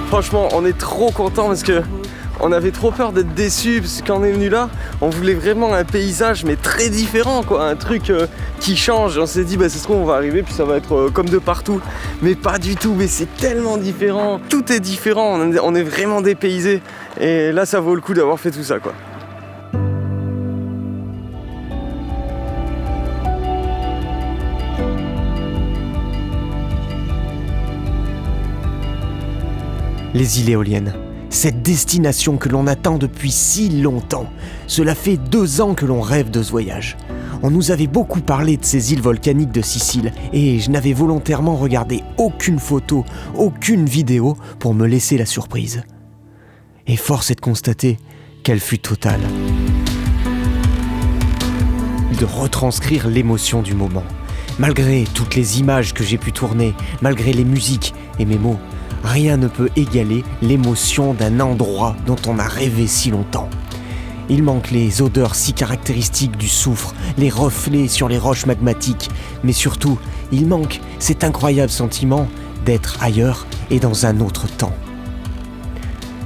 Franchement, on est trop contents parce que on avait trop peur d'être déçus parce que quand on est venu là, on voulait vraiment un paysage mais très différent quoi, un truc qui change. On s'est dit c'est ce qu'on va arriver puis ça va être comme de partout, mais pas du tout. Mais c'est tellement différent, tout est différent. On est vraiment dépaysés et là ça vaut le coup d'avoir fait tout ça quoi. Les îles éoliennes, cette destination que l'on attend depuis si longtemps. Cela fait 2 ans que l'on rêve de ce voyage. On nous avait beaucoup parlé de ces îles volcaniques de Sicile et je n'avais volontairement regardé aucune photo, aucune vidéo pour me laisser la surprise. Et force est de constater qu'elle fut totale. De retranscrire l'émotion du moment. Malgré toutes les images que j'ai pu tourner, malgré les musiques et mes mots, rien ne peut égaler l'émotion d'un endroit dont on a rêvé si longtemps. Il manque les odeurs si caractéristiques du soufre, les reflets sur les roches magmatiques, mais surtout, il manque cet incroyable sentiment d'être ailleurs et dans un autre temps.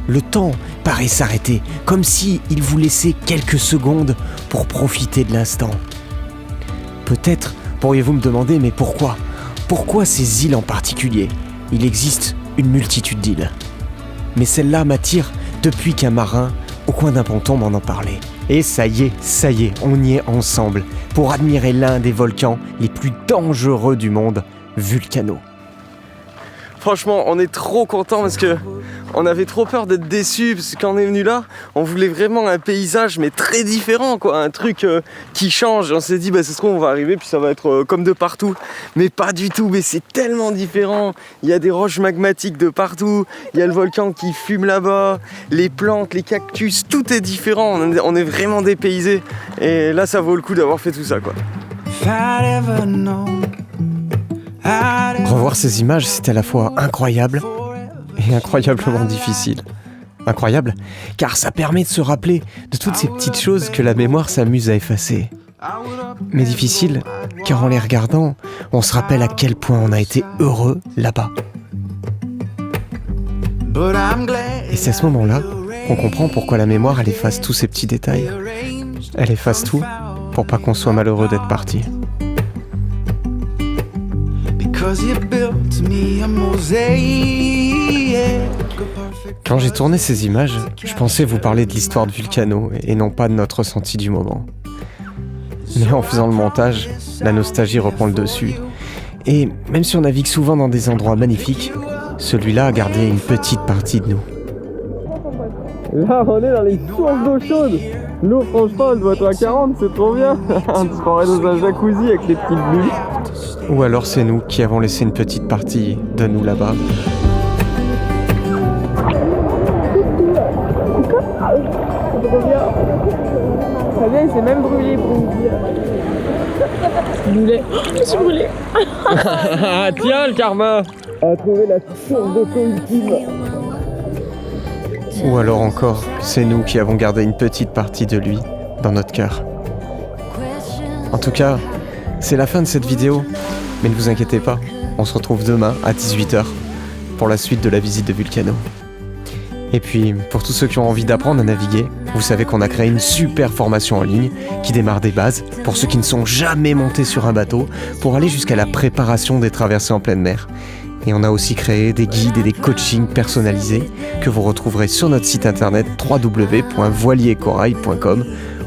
Le temps paraît s'arrêter, comme si il vous laissait quelques secondes pour profiter de l'instant. Peut-être pourriez-vous me demander, mais pourquoi ? Pourquoi ces îles en particulier ? Il existe une multitude d'îles. Mais celle-là m'attire depuis qu'un marin, au coin d'un ponton, m'en parlait. Et ça y est, on y est ensemble pour admirer l'un des volcans les plus dangereux du monde, Vulcano. Franchement, on est trop contents parce que on avait trop peur d'être déçus parce que quand on est venu là, on voulait vraiment un paysage mais très différent quoi, un truc qui change. On s'est dit c'est ce qu'on va arriver puis ça va être comme de partout, mais pas du tout. Mais c'est tellement différent. Il y a des roches magmatiques de partout, il y a le volcan qui fume là-bas, les plantes, les cactus, tout est différent. On est vraiment dépaysés et là ça vaut le coup d'avoir fait tout ça quoi. Revoir ces images, c'est à la fois incroyable et incroyablement difficile. Incroyable, car ça permet de se rappeler de toutes ces petites choses que la mémoire s'amuse à effacer. Mais difficile, car en les regardant, on se rappelle à quel point on a été heureux là-bas. Et c'est à ce moment-là qu'on comprend pourquoi la mémoire, elle efface tous ces petits détails. Elle efface tout pour pas qu'on soit malheureux d'être parti. Quand j'ai tourné ces images, je pensais vous parler de l'histoire de Vulcano et non pas de notre ressenti du moment. Mais en faisant le montage, la nostalgie reprend le dessus. Et même si on navigue souvent dans des endroits magnifiques, celui-là a gardé une petite partie de nous. Là, on est dans les sources d'eau chaude. L'eau, franchement, elle doit être à 40, c'est trop bien. On se croirait dans un jacuzzi avec les petites bulles. Ou alors c'est nous qui avons laissé une petite partie de nous là-bas. Ça vient, il s'est même brûlé pour me dire. Brûlé. Je me suis brûlé. Tiens le karma. On a trouvé la source d'eau ultime. Ou alors encore, c'est nous qui avons gardé une petite partie de lui dans notre cœur. En tout cas, c'est la fin de cette vidéo. Mais ne vous inquiétez pas, on se retrouve demain à 18h pour la suite de la visite de Vulcano. Et puis, pour tous ceux qui ont envie d'apprendre à naviguer, vous savez qu'on a créé une super formation en ligne qui démarre des bases pour ceux qui ne sont jamais montés sur un bateau, pour aller jusqu'à la préparation des traversées en pleine mer. Et on a aussi créé des guides et des coachings personnalisés que vous retrouverez sur notre site internet www.voiliercorail.com.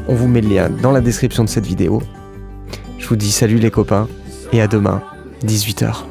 On vous met le lien dans la description de cette vidéo. Je vous dis salut les copains et à demain, 18h.